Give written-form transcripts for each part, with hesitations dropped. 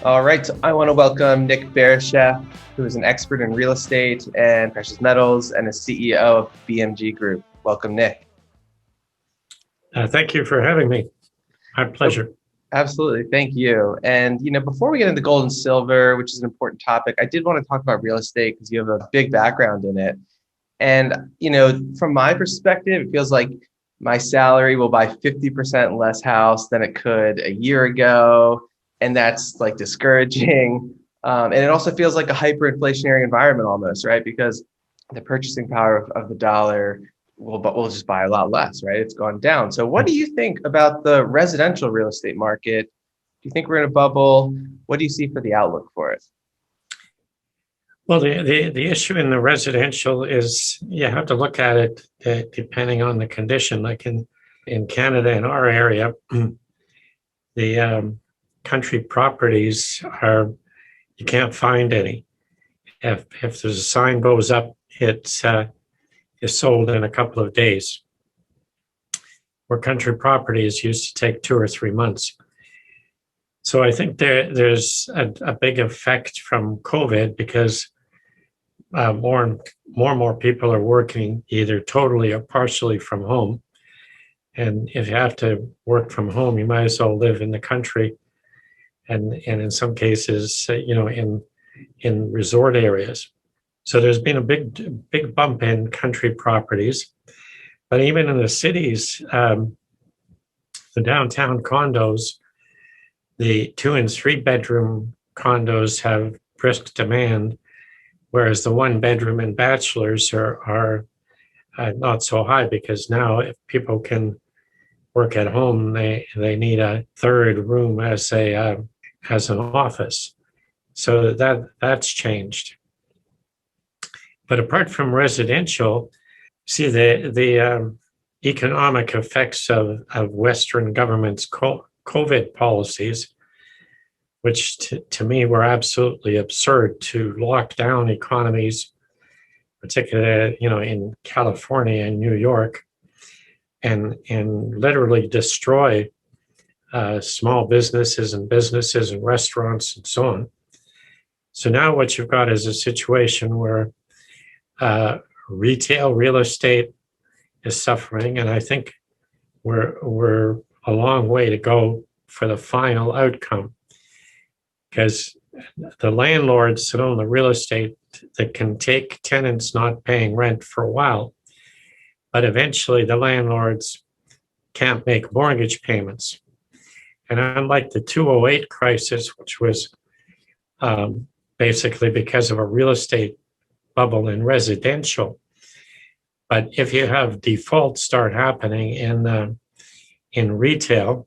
All right, so I want to welcome Nick Barisheff, who is an expert in real estate and precious metals and a CEO of BMG Group. Welcome, Nick. Thank you for having me. My pleasure. Absolutely, thank you. And before we get into gold and silver, which is an important topic, I did want to talk about real estate because you have a big background in it. And from my perspective, it feels like my salary will buy 50% less house than it could a year ago, and that's like discouraging. And it also feels like a hyperinflationary environment almost, right? Because the purchasing power of the dollar will just buy a lot less, right? It's gone down. So what do you think about the residential real estate market? Do you think we're in a bubble? What do you see for the outlook for it? Well, the issue in the residential is you have to look at it depending on the condition. Like in Canada, in our area, the country properties are, you can't find any. If there's a sign goes up, it's is sold in a couple of days. Where country properties used to take 2 or 3 months. So I think there's a big effect from COVID because more and more people are working either totally or partially from home. And if you have to work from home, you might as well live in the country, and in some cases, in resort areas. So there's been a big bump in country properties, but even in the cities, the downtown condos, the 2 and 3 bedroom condos have brisk demand, whereas the 1 bedroom and bachelors are not so high, because now if people can work at home, they need a 3rd room as an office. So that's changed. But apart from residential, see the economic effects of Western governments' COVID policies, which to me were absolutely absurd, to lock down economies, particularly in California and New York, and literally destroy small businesses and restaurants and so on. So now what you've got is a situation where retail real estate is suffering, and I think we're a long way to go for the final outcome, because the landlords that own the real estate, that can take tenants not paying rent for a while, but eventually the landlords can't make mortgage payments. And unlike the 2008 crisis, which was basically because of a real estate bubble in residential, but if you have defaults start happening in retail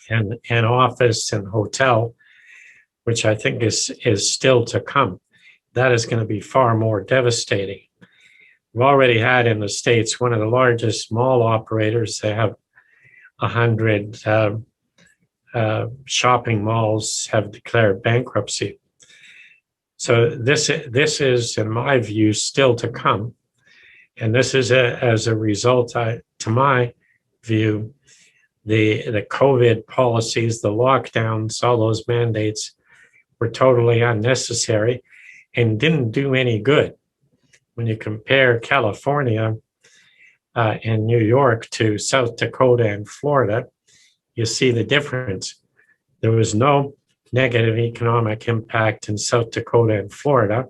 and office and hotel, which I think is still to come, that is going to be far more devastating. We've already had in the States one of the largest mall operators. They have 100 shopping malls have declared bankruptcy. So this is, in my view, still to come. And this is as a result, to my view, the COVID policies, the lockdowns, all those mandates were totally unnecessary and didn't do any good. When you compare California and New York to South Dakota and Florida, you see the difference. There was no negative economic impact in South Dakota and Florida,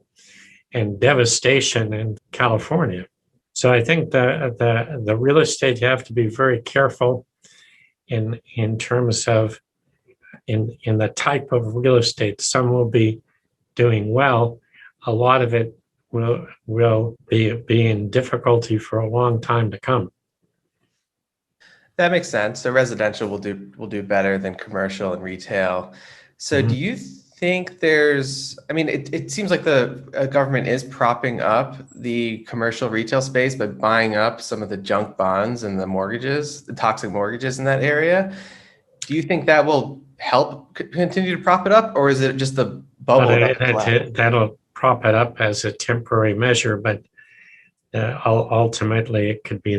and devastation in California. So I think the real estate, you have to be very careful in terms of in the type of real estate. Some will be doing well. A lot of it will be in difficulty for a long time to come. That makes sense. So residential will do better than commercial and retail. So do you think it seems like the government is propping up the commercial retail space by buying up some of the junk bonds and the mortgages, the toxic mortgages in that area. Do you think that will help continue to prop it up, or is it just the bubble that'll prop it up as a temporary measure? But ultimately, it could be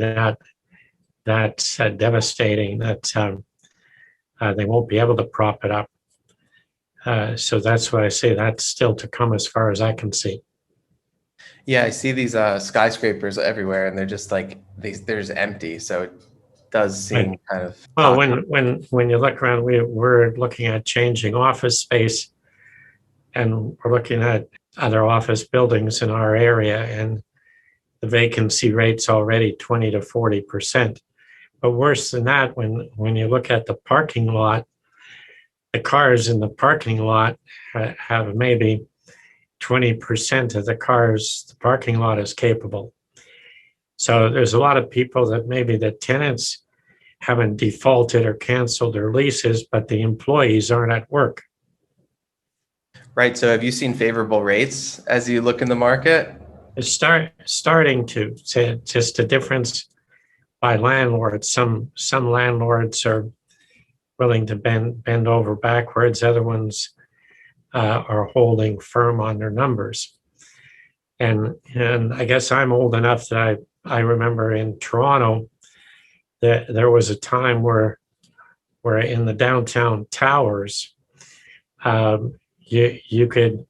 that's devastating that they won't be able to prop it up. So that's why I say that's still to come as far as I can see. Yeah, I see these skyscrapers everywhere, and they're just like they're just empty. So it does Right. seem kind of Well, toxic. when you look around, we're looking at changing office space, and we're looking at other office buildings in our area, and the vacancy rate's already 20 to 40%. But worse than that, when you look at the parking lot, the cars in the parking lot have maybe 20% of the cars the parking lot is capable. So there's a lot of people that maybe the tenants haven't defaulted or canceled their leases, but the employees aren't at work. Right. So have you seen favorable rates as you look in the market? It's starting to just a difference by landlords. Some landlords are willing to bend over backwards. Other ones are holding firm on their numbers. And I guess I'm old enough that I remember in Toronto that there was a time where in the downtown towers, you could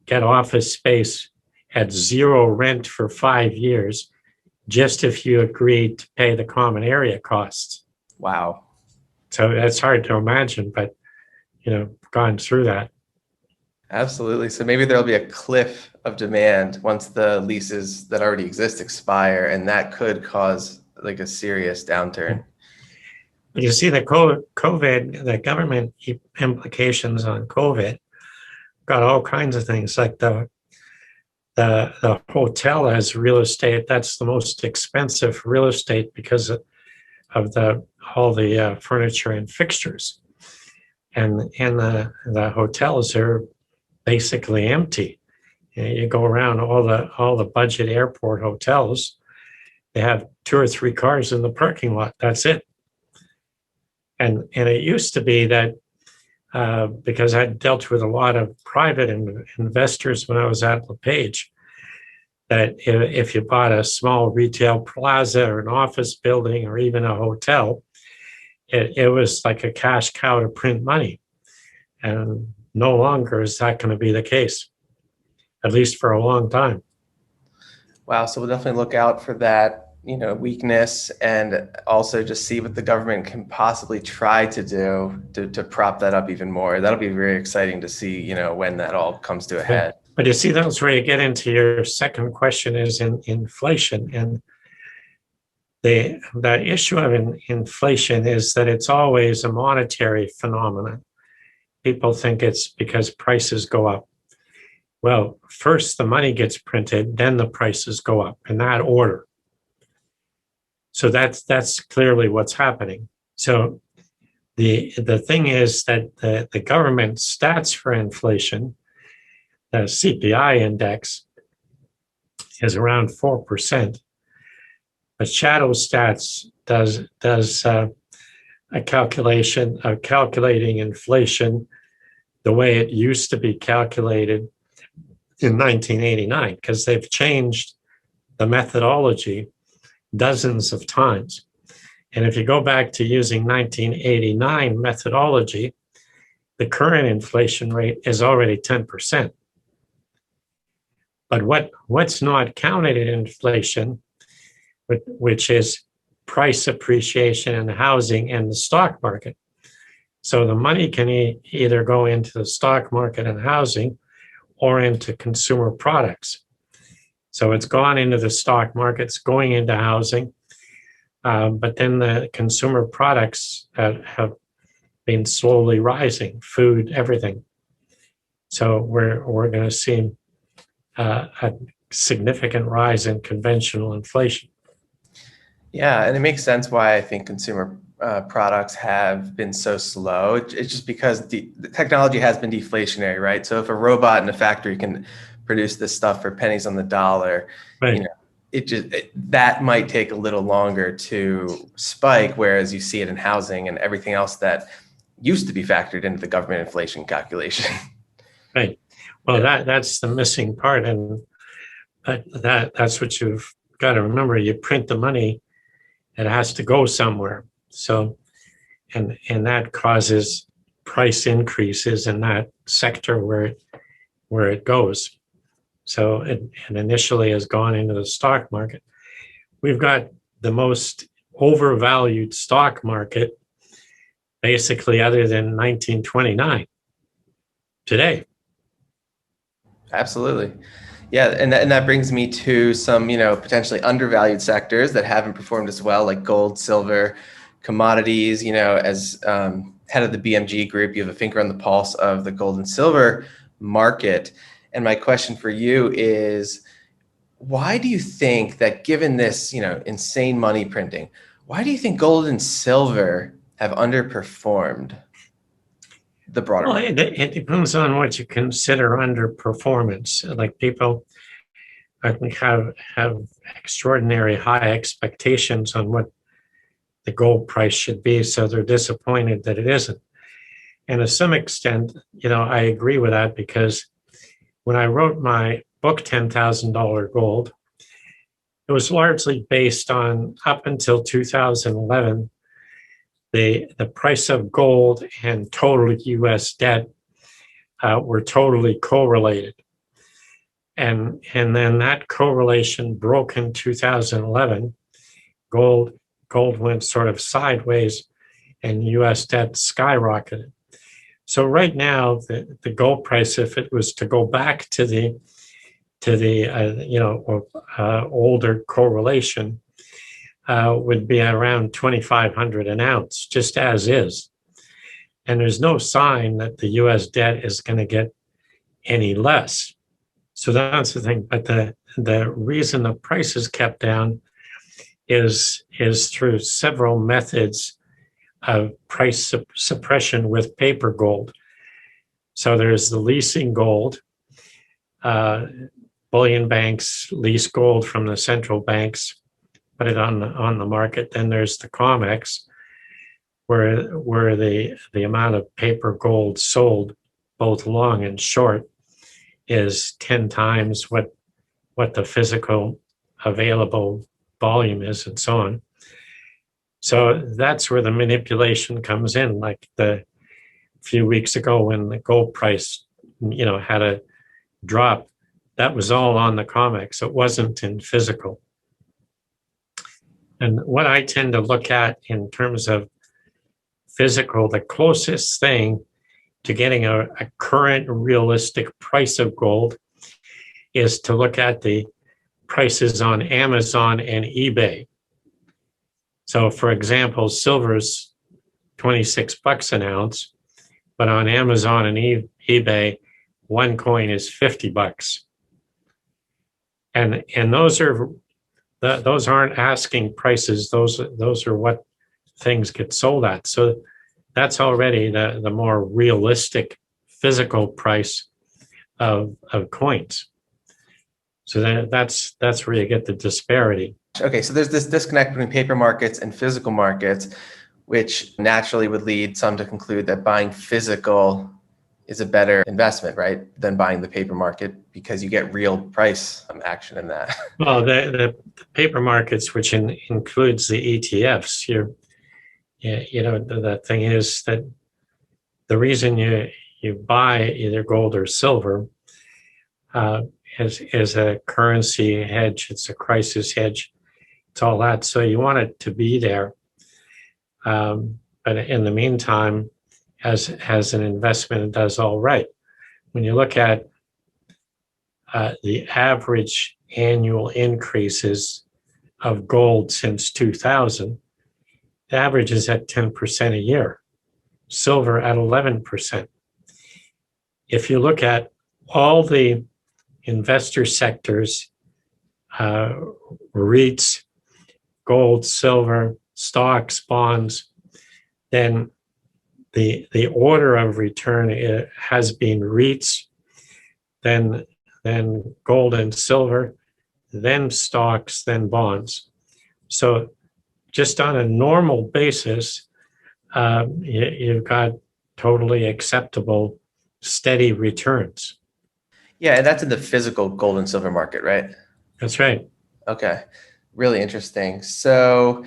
get office space at zero rent for 5 years, just if you agreed to pay the common area costs. Wow. So that's hard to imagine, but gone through that. Absolutely. So maybe there'll be a cliff of demand once the leases that already exist expire, and that could cause like a serious downturn. But you see the COVID, the government implications on COVID got all kinds of things like the hotel as real estate. That's the most expensive real estate because of all the furniture and fixtures, and the hotels are basically empty. You go around all the budget airport hotels, they have 2 or 3 cars in the parking lot. That's it. And it used to be that because I dealt with a lot of private investors when I was at LePage, that if you bought a small retail plaza or an office building or even a hotel, it was like a cash cow to print money. And no longer is that going to be the case, at least for a long time. Wow. So we'll definitely look out for that, weakness, and also just see what the government can possibly try to do to prop that up even more. That'll be very exciting to see, when that all comes to a head. But you see, that's where you get into your second question is in inflation. And the issue of inflation is that it's always a monetary phenomenon. People think it's because prices go up. Well, first the money gets printed, then the prices go up in that order. So that's clearly what's happening. So the thing is that the government stats for inflation, the CPI index, is around 4%. But Shadow Stats does a calculation of calculating inflation the way it used to be calculated in 1989, because they've changed the methodology dozens of times. And if you go back to using 1989 methodology, the current inflation rate is already 10%. But what's not counted in inflation, which is price appreciation in housing and the stock market. So the money can either go into the stock market and housing or into consumer products. So it's gone into the stock markets, going into housing, but then the consumer products have been slowly rising, food, everything. So we're going to see a significant rise in conventional inflation. Yeah, and it makes sense why I think consumer products have been so slow. It's just because the technology has been deflationary, right? So if a robot in a factory can produce this stuff for pennies on the dollar, right. That might take a little longer to spike, whereas you see it in housing and everything else that used to be factored into the government inflation calculation. Right. Well, that's the missing part, and that's what you've got to remember. You print the money, it has to go somewhere. So, and that causes price increases in that sector where it goes. So it initially has gone into the stock market. We've got the most overvalued stock market basically other than 1929 today. Absolutely. Yeah, and that brings me to some, potentially undervalued sectors that haven't performed as well, like gold, silver, commodities. As head of the BMG group, you have a finger on the pulse of the gold and silver market. And my question for you is, why do you think that given this, insane money printing, why do you think gold and silver have underperformed the broader Well, market? it depends on what you consider underperformance. Like people, I think, have extraordinary high expectations on what the gold price should be, so they're disappointed that it isn't. And to some extent, I agree with that, because when I wrote my book, $10,000 Gold, it was largely based on, up until 2011, the price of gold and total US debt were totally correlated. And then that correlation broke in 2011. Gold went sort of sideways and US debt skyrocketed. So right now, the gold price, if it was to go back to the older correlation, would be around 2,500 an ounce, just as is. And there's no sign that the US debt is going to get any less. So that's the thing. But the reason the price is kept down is through several methods of price suppression with paper gold. So there's the leasing gold. Bullion banks lease gold from the central banks, put it on the market. Then there's the COMEX, where the amount of paper gold sold, both long and short, is 10 times what the physical available volume is, and so on. So that's where the manipulation comes in. Like the few weeks ago when the gold price, had a drop, that was all on the COMEX. It wasn't in physical. And what I tend to look at in terms of physical, the closest thing to getting a current realistic price of gold is to look at the prices on Amazon and eBay. So for example, silver's $26 an ounce, but on Amazon and eBay, one coin is $50. And those aren't asking prices. Those are what things get sold at. So that's already the more realistic physical price of coins. So that's where you get the disparity. Okay, so there's this disconnect between paper markets and physical markets, which naturally would lead some to conclude that buying physical is a better investment, right, than buying the paper market, because you get real price action in that. Well, the paper markets, which includes the ETFs, the thing is that the reason you buy either gold or silver is a currency hedge. It's a crisis hedge. It's all that. So you want it to be there. But in the meantime, as an investment, it does all right. When you look at the average annual increases of gold since 2000, the average is at 10% a year, silver at 11%. If you look at all the investor sectors, REITs, gold, silver, stocks, bonds, then the order of return has been REITs, then gold and silver, then stocks, then bonds. So just on a normal basis, you've got totally acceptable, steady returns. Yeah, and that's in the physical gold and silver market, right? That's right. Okay. Really interesting. So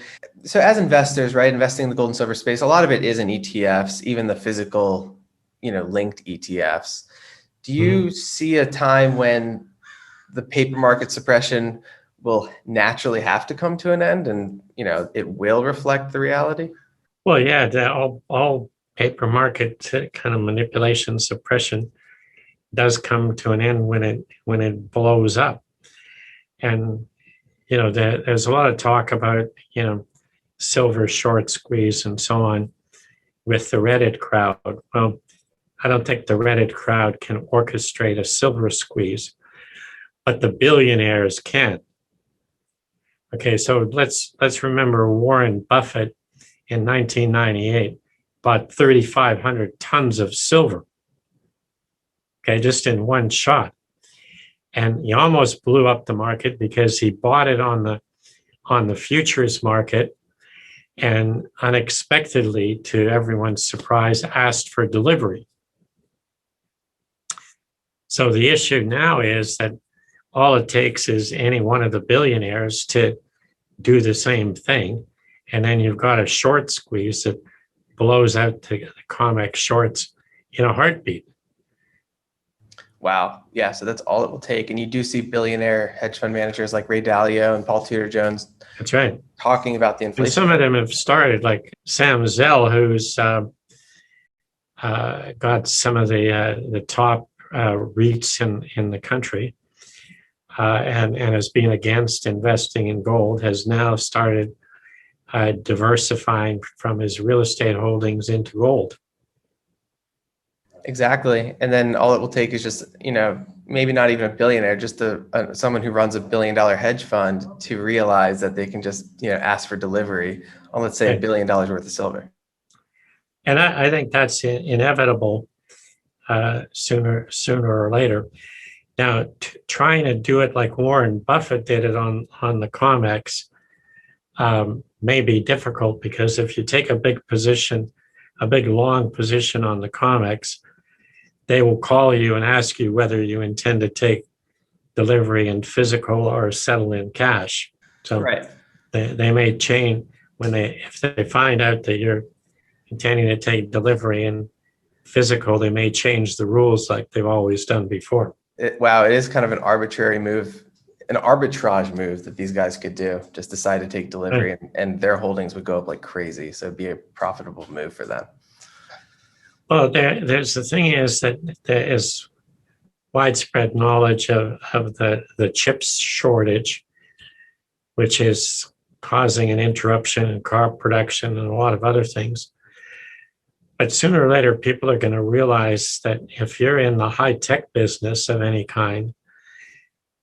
as investors, right, investing in the gold and silver space, a lot of it is in ETFs, even the physical, linked ETFs. Do you see a time when the paper market suppression will naturally have to come to an end and, it will reflect the reality? Well, yeah, all paper market kind of manipulation, suppression does come to an end when it blows up. And there's a lot of talk about silver short squeeze and so on with the Reddit crowd. Well, I don't think the Reddit crowd can orchestrate a silver squeeze, but the billionaires can. Okay, so let's remember Warren Buffett in 1998 bought 3,500 tons of silver. Okay, just in one shot. And he almost blew up the market because he bought it on the futures market and unexpectedly, to everyone's surprise, asked for delivery. So the issue now is that all it takes is any one of the billionaires to do the same thing, and then you've got a short squeeze that blows out the COMEX shorts in a heartbeat. Wow. Yeah. So that's all it will take. And you do see billionaire hedge fund managers like Ray Dalio and Paul Tudor Jones. That's right. Talking about the inflation. And some of them have started, like Sam Zell, who's got some of the top REITs in the country, and has been against investing in gold, has now started diversifying from his real estate holdings into gold. Exactly. And then all it will take is just, maybe not even a billionaire, just someone who runs $1 billion hedge fund to realize that they can just, ask for delivery on, let's say, $1 billion worth of silver. And I think that's inevitable sooner or later. Now, trying to do it like Warren Buffett did it on the COMEX may be difficult, because if you take a big long position on the COMEX, they will call you and ask you whether you intend to take delivery in physical or settle in cash. So right. They may change if they find out that you're intending to take delivery in physical, they may change the rules like they've always done before. Wow, it is kind of an arbitrary move, an arbitrage move that these guys could do. Just decide to take delivery, and their holdings would go up like crazy. So it'd be a profitable move for them. Well, there's the thing is that there is widespread knowledge of the chips shortage, which is causing an interruption in car production and a lot of other things. But sooner or later, people are going to realize that if you're in the high-tech business of any kind,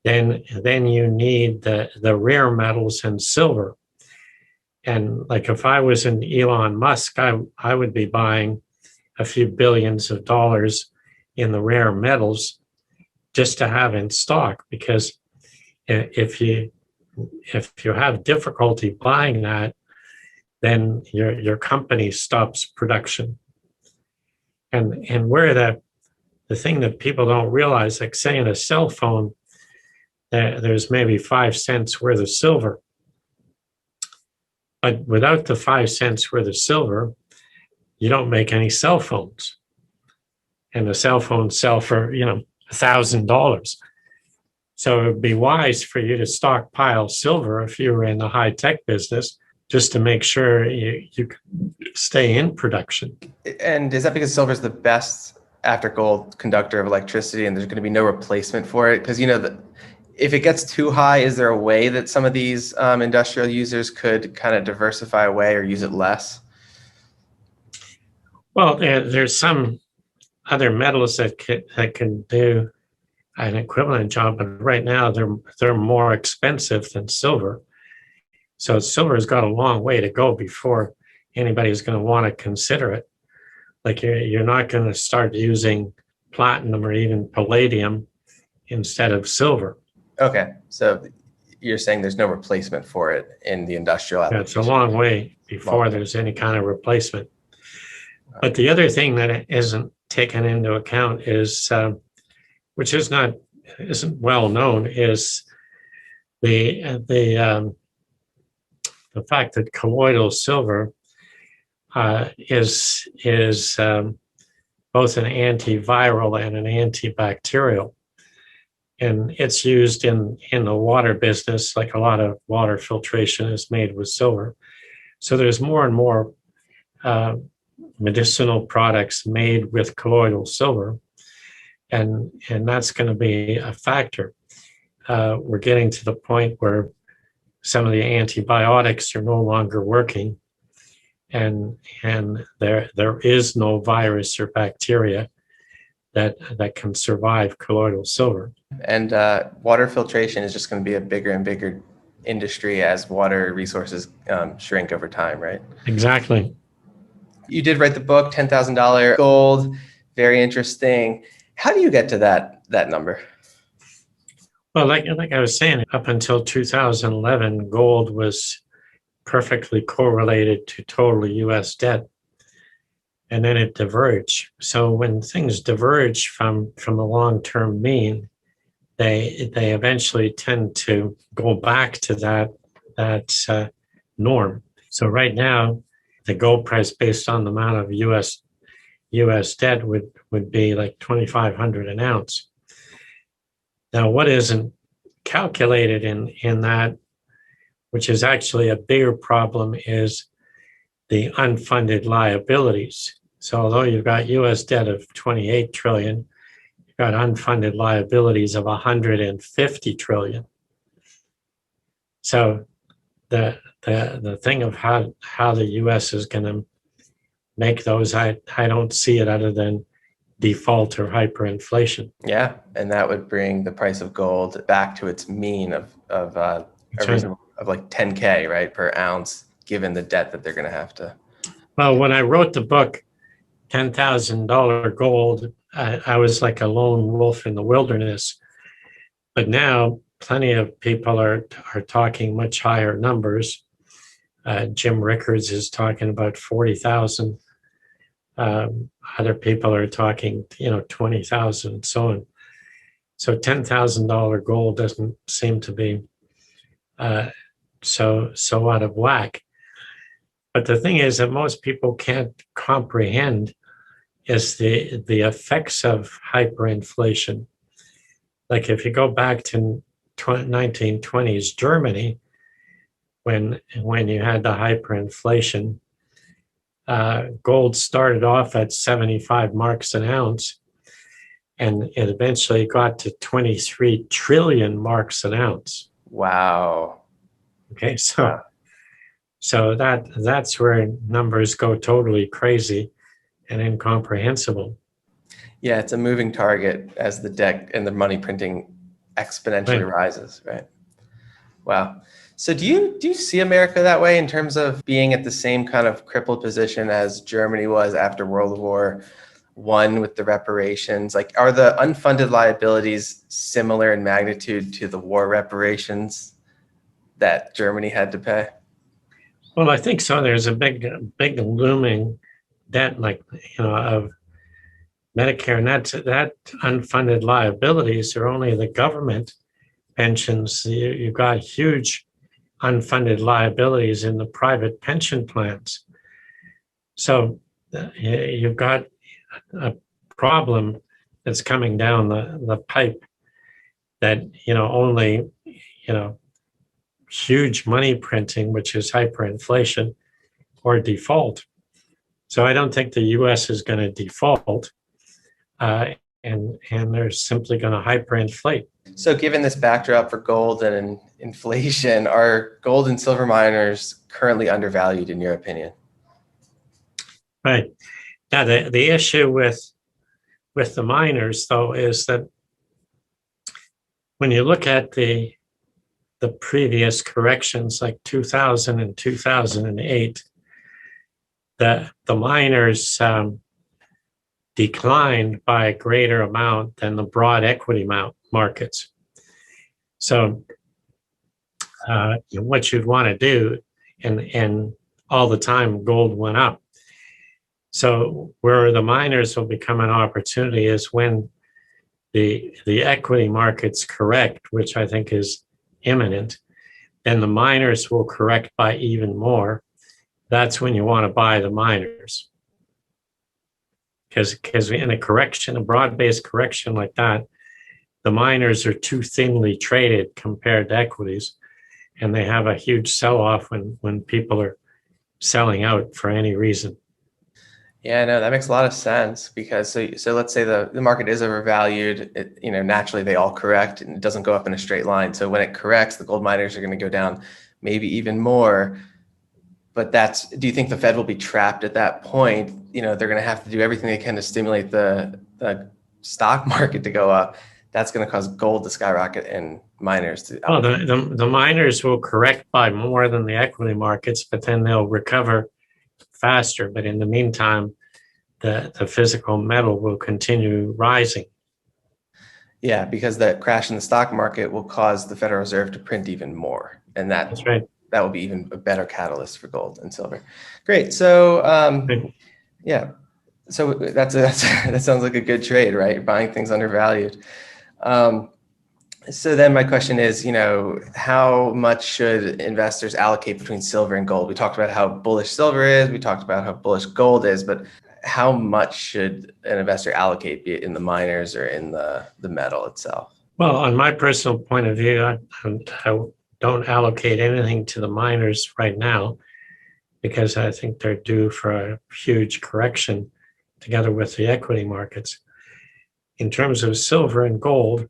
then you need the rare metals and silver. And like if I was in Elon Musk, I would be buying a few billions of dollars in the rare metals just to have in stock, because if you have difficulty buying that, then your company stops production. And where the thing that people don't realize, like say in a cell phone, there's maybe 5 cents worth of silver. But without the 5 cents worth of silver, you don't make any cell phones. And the cell phones sell for, $1,000. So it would be wise for you to stockpile silver if you were in the high-tech business, just to make sure you stay in production. And is that because silver is the best after gold conductor of electricity, and there's going to be no replacement for it? Because if it gets too high, is there a way that some of these industrial users could kind of diversify away or use it less? Well, there's some other metals that can do an equivalent job, but right now they're more expensive than silver. So silver has got a long way to go before anybody's going to want to consider it. Like you're not going to start using platinum or even palladium instead of silver. Okay, so you're saying there's no replacement for it in the industrial application. It's a long way before there's any kind of replacement. But the other thing that isn't taken into account is, which isn't well known, is the the fact that colloidal silver is both an antiviral and an antibacterial. And it's used in the water business, like a lot of water filtration is made with silver. So there's more and more medicinal products made with colloidal silver, and that's going to be a factor. We're getting to the point where some of the antibiotics are no longer working, and there is no virus or bacteria that can survive colloidal silver. And water filtration is just going to be a bigger and bigger industry as water resources shrink over time, right? Exactly. You did write the book, $10,000 gold, very interesting. How do you get to that number? Well, like I was saying, up until 2011, gold was perfectly correlated to total U.S. debt, and then it diverged. So when things diverge from the long-term mean, they eventually tend to go back to that norm. So right now, the gold price based on the amount of U.S. debt would be like $2,500 an ounce. Now, what isn't calculated in that, which is actually a bigger problem, is the unfunded liabilities. So although you've got U.S. debt of 28 trillion, you've got unfunded liabilities of 150 trillion. So the thing of how the U.S. is going to make those, I don't see it other than default or hyperinflation. Yeah, and that would bring the price of gold back to its mean of like 10K, right, per ounce, given the debt that they're going to have to. Well, when I wrote the book, $10,000 gold, I was like a lone wolf in the wilderness. But now plenty of people are talking much higher numbers. Jim Rickards is talking about 40,000. Other people are talking, 20,000 and so on. So $10,000 gold doesn't seem to be so out of whack. But the thing is that most people can't comprehend is the effects of hyperinflation. Like if you go back to 1920s Germany, when you had the hyperinflation, gold started off at 75 marks an ounce, and it eventually got to 23 trillion marks an ounce. Wow. Okay, so that's where numbers go totally crazy and incomprehensible. Yeah, it's a moving target as the debt and the money printing exponentially rises, right? Wow. So do you see America that way in terms of being at the same kind of crippled position as Germany was after World War I with the reparations? Like, are the unfunded liabilities similar in magnitude to the war reparations that Germany had to pay? Well, I think so. There's a big looming debt, like, of Medicare, and that unfunded liabilities are only the government pensions. You've got huge unfunded liabilities in the private pension plans. So you've got a problem that's coming down the pipe that, only, huge money printing, which is hyperinflation, or default. So I don't think the U.S. is going to default, and they're simply going to hyperinflate. So given this backdrop for gold and inflation, are gold and silver miners currently undervalued in your opinion? Right. Now, the issue with the miners, though, is that when you look at the previous corrections, like 2000 and 2008, the miners declined by a greater amount than the broad equity markets. So what you'd want to do, and all the time gold went up. So where the miners will become an opportunity is when the equity markets correct, which I think is imminent, then the miners will correct by even more. That's when you want to buy the miners. Because in a correction, a broad-based correction like that, the miners are too thinly traded compared to equities, and they have a huge sell-off when people are selling out for any reason. Yeah, no, that makes a lot of sense because so let's say the market is overvalued. Naturally they all correct and it doesn't go up in a straight line. So when it corrects, the gold miners are going to go down maybe even more. But do you think the Fed will be trapped at that point? They're going to have to do everything they can to stimulate the stock market to go up. That's going to cause gold to skyrocket and miners to. Well, the miners will correct by more than the equity markets, but then they'll recover faster. But in the meantime, the physical metal will continue rising. Yeah, because the crash in the stock market will cause the Federal Reserve to print even more. And That's right. that will be even a better catalyst for gold and silver. Great. So, yeah. So that sounds like a good trade, right? You're buying things undervalued. So then my question is, how much should investors allocate between silver and gold? We talked about how bullish silver is. We talked about how bullish gold is, but how much should an investor allocate, be it in the miners or in the metal itself? Well, on my personal point of view, I don't allocate anything to the miners right now because I think they're due for a huge correction together with the equity markets. In terms of silver and gold,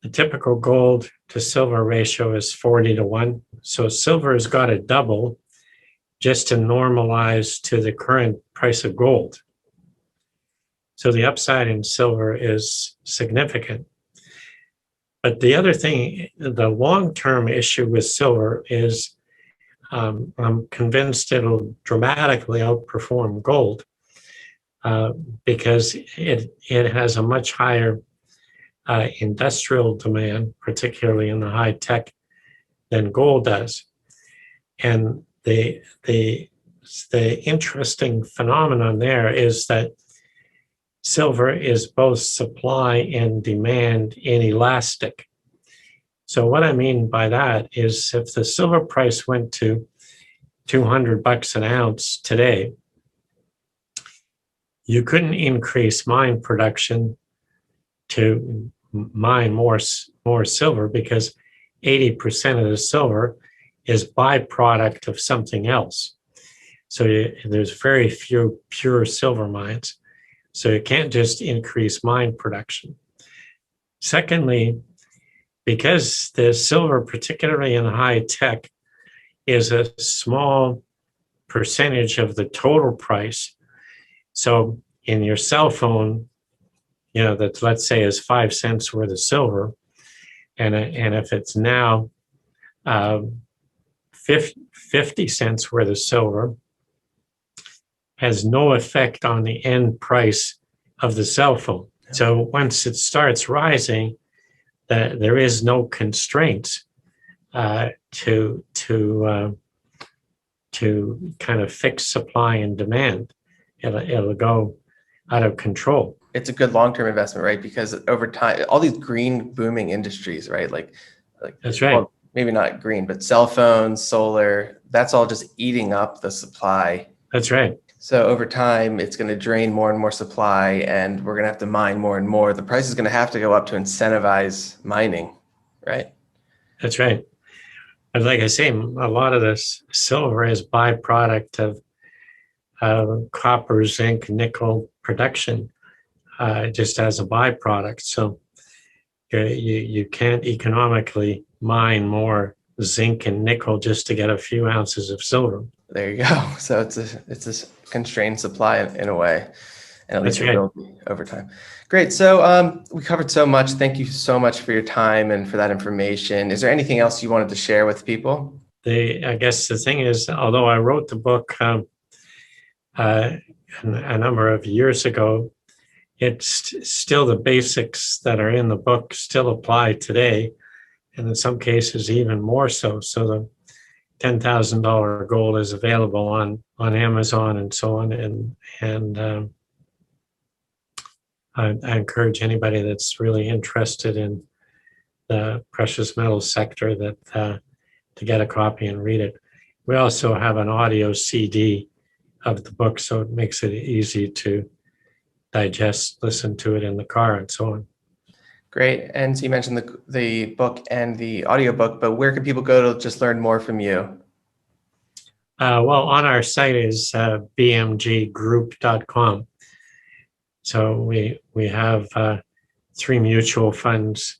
the typical gold to silver ratio is 40-1. So silver has got to double just to normalize to the current price of gold. So the upside in silver is significant. But the other thing, the long-term issue with silver is I'm convinced it'll dramatically outperform gold because it has a much higher industrial demand, particularly in the high tech, than gold does. And the interesting phenomenon there is that silver is both supply and demand inelastic. So what I mean by that is if the silver price went to $200 an ounce today, you couldn't increase mine production to mine more silver because 80% of the silver is byproduct of something else. So there's very few pure silver mines. So you can't just increase mine production. Secondly, because the silver, particularly in high tech, is a small percentage of the total price. So in your cell phone, that let's say is 5 cents worth of silver, and if it's now 50 cents worth of silver, has no effect on the end price of the cell phone. So once it starts rising, there is no constraints to kind of fix supply and demand. It'll go out of control. It's a good long-term investment, right? Because over time, all these green booming industries, right? Like that's right. Well, maybe not green, but cell phones, solar, that's all just eating up the supply. That's right. So over time, it's going to drain more and more supply, and we're going to have to mine more and more. The price is going to have to go up to incentivize mining, right? That's right. But like I say, a lot of this silver is byproduct of copper, zinc, nickel production, just as a byproduct. So you can't economically mine more zinc and nickel just to get a few ounces of silver. There you go. So it's a constrained supply in a way, and at least it will be over time. Great. So we covered so much. Thank you so much for your time and for that information. Is there anything else you wanted to share with people? I guess the thing is, although I wrote the book a number of years ago, it's still the basics that are in the book still apply today, and in some cases even more so. So the $10,000 gold is available on Amazon and so on, and I encourage anybody that's really interested in the precious metals sector that to get a copy and read it. We also have an audio CD of the book, so it makes it easy to digest, listen to it in the car, and so on. Great. And so you mentioned the book and the audiobook, but where can people go to just learn more from you? Well, on our site is bmggroup.com. So we have 3 mutual funds,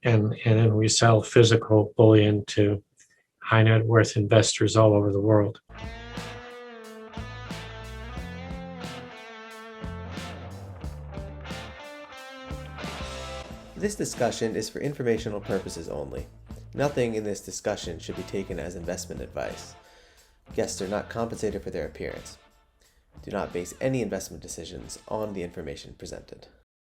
and then we sell physical bullion to high net worth investors all over the world. This discussion is for informational purposes only. Nothing in this discussion should be taken as investment advice. Guests are not compensated for their appearance. Do not base any investment decisions on the information presented.